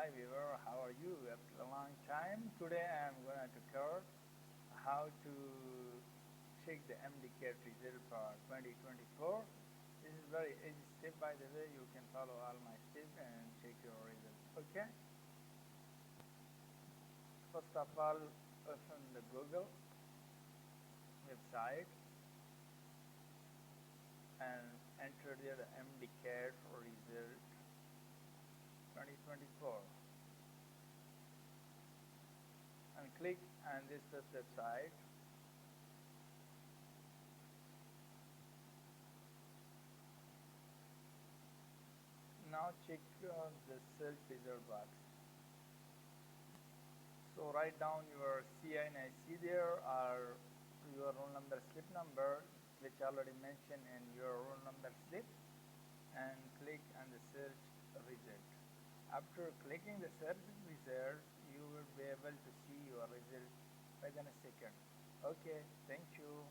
Hi viewer, how are you? After a long time, today I am going to cover how to check the MDCAT result for 2024. This is very easy step, by the way. You can follow all my steps and check your results. Okay. First of all, open the Google website and enter there the MDCAT result 2024 and click on this first website. Now check the search result box. So write down your CINIC there or your roll number slip number, which already mentioned in your roll number slip, and click on the search result. After clicking the search result, you will be able to see your result within a second. Okay, thank you.